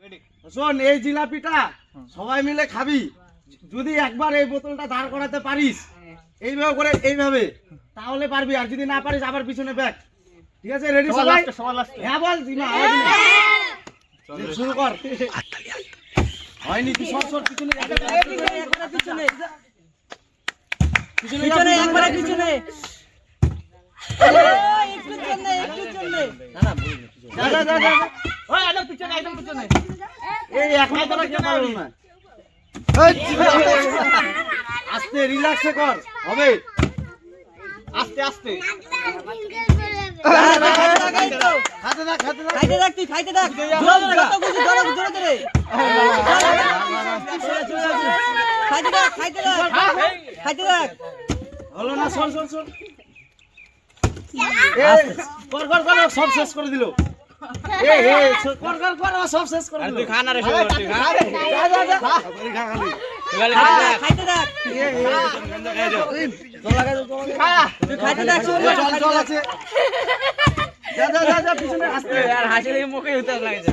শোন, এই জিলাপিটা সবাই মিলে খাবি। যদি একবার এই বোতলটা দাঁড় করাতে পারিস এইভাবে করে, এইভাবে, তাহলে পারবি। আর যদি না পারিস আবার পিছনে ব্যাক। ঠিক আছে? রেডি সবাই? হ্যাঁ বল জিমা, শুরু কর। হয়নি, তুই সর সর পিছনে, পিছনে পিছনে একবার পিছনে। আস্তে রিল্যাক্সে কর, হবে। আস্তে আস্তে খাইতে থাক, তুই খাইতে থাক। হলো না? শোন শোন শোন, কর কর কর, সব শেষ করে দিল। কর কর কর, সব শেষ করে দিল। তুই খা না রে, তুই খা। যা যা যা, খাইতে থাক। জল লাগা, তুই খাইতে থাক। জল জল আছে। যা যা যা যা, পিছনে আস্তে। আর হাসি দেখে মুখে উত্তর লাগে যা।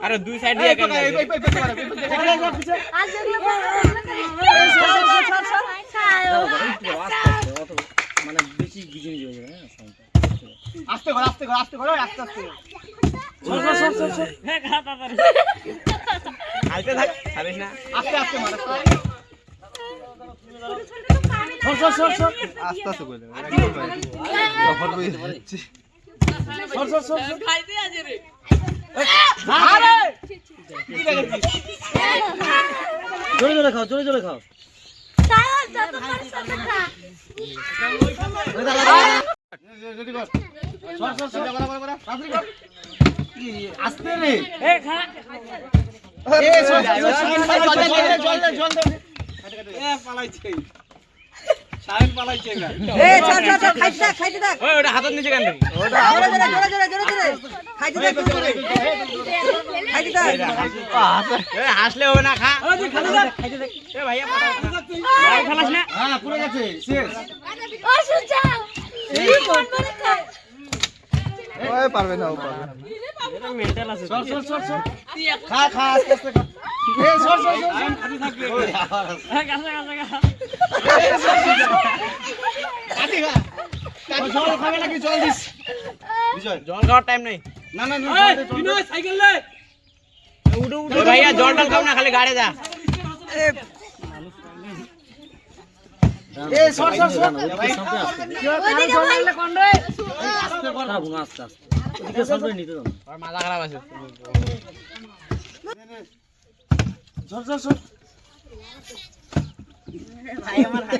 আরে দুই সাইড দিয়ে মানে বেশি গিজিনি হয়ে যাবে। আস্তে কর আস্তে কর আস্তে কর, আস্তে আস্তে। হ্যাঁ খা তাড়াতাড়ি, খাইতে থাক, ছাড়িস না। আস্তে আস্তে মার, সর সর সর, আস্তে আস্তে করে সর সর সর, খাইতে আছে রে। আরে কি লাগেছিস? জোরে জোরে খাও, জোরে জোরে খাও। আস্তে রে, খা। পালাইছে, সাহেব পালাইছে না। ছাড় ছাড় ছাড়, খাইতে থাক, খাইতে থাক। ওটা হাতের নিচে কেন? ওটা জোরে জোরে জোরে জোরে জোরে জোরে খাইতে থাক, খাইতে থাক। হাসলে হবে না, খা। তুই খাইতে থাক, খাইতে থাক। এ ভাইয়া ভাই খালাস না? হ্যাঁ পুরো গেছে, শেষ। ও সুজা এই কোন করে খা। ওই পারবে না, ও পারবে না। এটা মেন্টাল আছে। সর সর সর সর, খা খা, আস্তে আস্তে খা। এ সর সর সর, খালি থাকবে। হ্যাঁ গাছে গাছে খা। কাটি খা, জল খাবে নাকি? জল দিস। বিজয়, জল খাওয়ার টাইম নাই। না না না, বিনয় সাইকেল লে। উঠো উঠো ভাইয়া, জল টল খাও না, খালি গাড়ে যা। এ সর সর সর, ওইদিকে ভাই কোন রে? আস্তে কর না, বুনা আস্তে আস্তে। ওদিকে সর করে নিতে দাও, আর মাথা খারাপ আছে। সর সর সর ভাই, আমার হাতে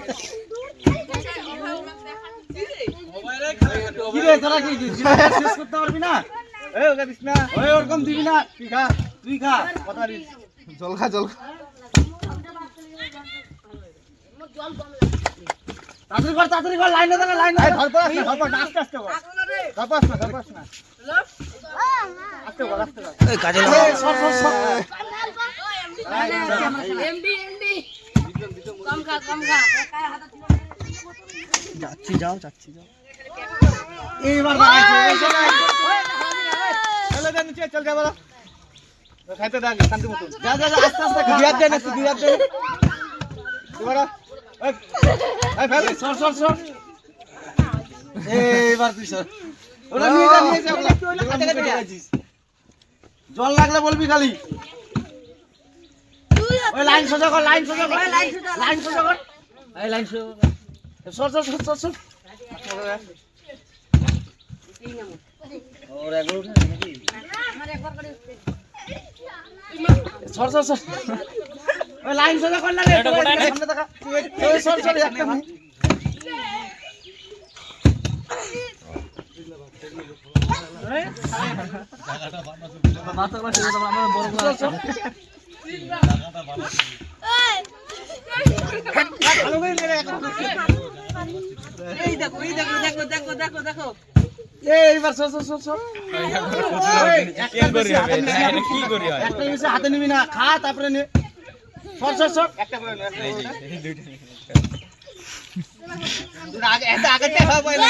কি রে, তোরা কি শেষ করতে পারবি না? এই ওকে দিস না, ওই ওরকম দিবি না। তুই খা, তুই খা, কথা দিস। জল খা, জল খা। তাড়াতাড়ি কর, তাড়াতাড়ি কর, লাইনে দাঁড়া, লাইনে দাঁড়া। ধর পাস না, ধর পাস, আস্তে আস্তে কর। ধর পাস না, ধর পাস না। আস্তে কর, আস্তে কর। এই কাজে লাগা। সর সর সর। এমডি এমডি কম খা, কম খা। যাচ্ছি, যাও, যাচ্ছি, যাও। এইবার বাড়াইছে। চলে যা নিচে, চল যা বড়। খাইতে দাও শান্তি মতো। যা যা যা, আস্তে আস্তে খা। দিয়াত দে না, দিয়াত দে। বড় এই ফেল, সর সর সর। এইবার তুই সর। ওরা নিয়ে যা, নিয়ে যা। কাটে কাটে যাচ্ছিস। জল লাগলে বলবি খালি। ওই লাইন সোজা কর, লাইন সোজা কর, লাইন সোজা কর। এই লাইন সোজা কর। সর সর সর সর সর। ওর একবার উঠে নাকি? আমার একবার করে উঠে। সর সর সর। ওই লাইন সোজা কর না রে, সামনে দেখা। ওই সর সর, একটা মিনিট। জায়গাটা ভালো আছে, মাথা ক্লাস এটা আমরা বড় ক্লাস। জায়গাটা ভালো আছে। ভালো করে নে রে। এই দেখো, এই দেখো, দেখো দেখো দেখো দেখো। এইবার সর সর সর সর। কি করি হবে? এটা কি করি হয়? একটা জিনিস হাতে নিবি না, খা তারপরে নে। সর একটা করে নাও দুটো আগে এটা আগেতে খাও পয়লা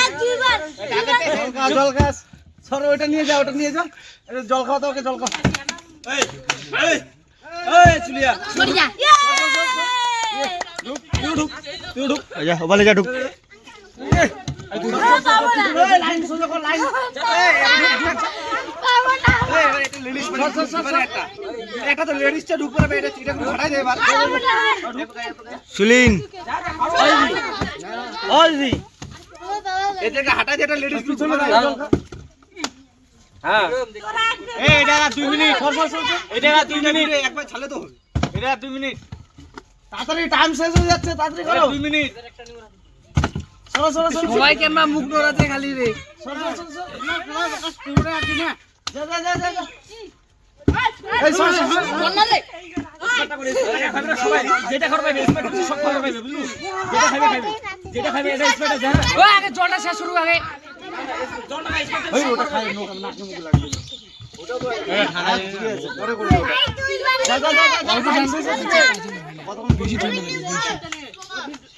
জল খাস সর ওটা নিয়ে যাও এটা জল খাও তো ওকে জল খাও এই চুলিয়া সরি যা তুই ঢুক যা ওবালে যা ঢুক লাইন সোজা কর লাইন একটা তো লেডিসটা ঢুক পড়বে এটা হটাই দে এবার সুলিন ওজি এটাকে হটাই দে এটা লেডিস পিছনে দাও হ্যাঁ এই এটা 2 মিনিট এটা 2 মিনিট একবার ছালে তো এটা 2 মিনিট তাড়াতাড়ি টাইম শেষ হয়ে যাচ্ছে তাড়াতাড়ি করো 2 মিনিট সরো সবাই কেমন মুখ নড়াতে খালি রে সরো পুরো আটি না যা এই সরো বললে সবাই যেটা করবে স্পেড সব করবে বুঝলি যেটা খাবে এটা স্পেড আছে ও আগে জলটা শেষ শুরু আগে জলটা স্পেড ওই ওটা খাই নাকে মুখ লাগবে ওটা তো ঠান্ডা ঠিক আছে পরে করব যা কতক্ষণ বেশি টাইম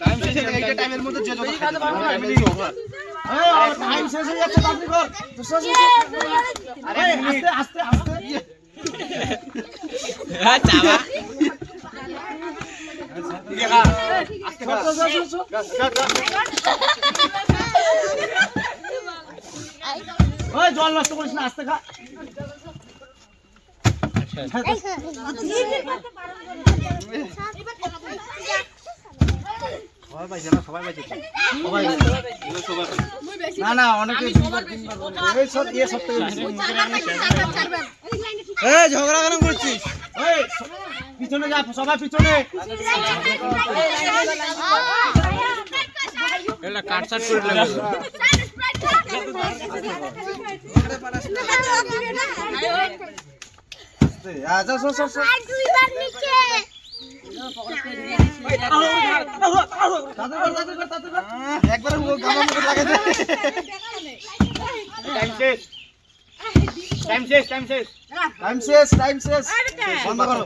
টাইম শেষ হয়ে গেছে টাইমের মধ্যে যে যত খাবে টাইমের ওভার এই টাইম শেষ হয়ে যাচ্ছে তাড়াতাড়ি কর তো শেষ আরে আস্তে হ্যাঁ চাবা দেখা আস্তে ওই জল নষ্ট করিস না আস্তে খা না অনেকে ঝগড়া কেন করছিস পিছনে যা সবাই পিছনে কাটসাট করে একবার টাইম শেষ বন্ধ করো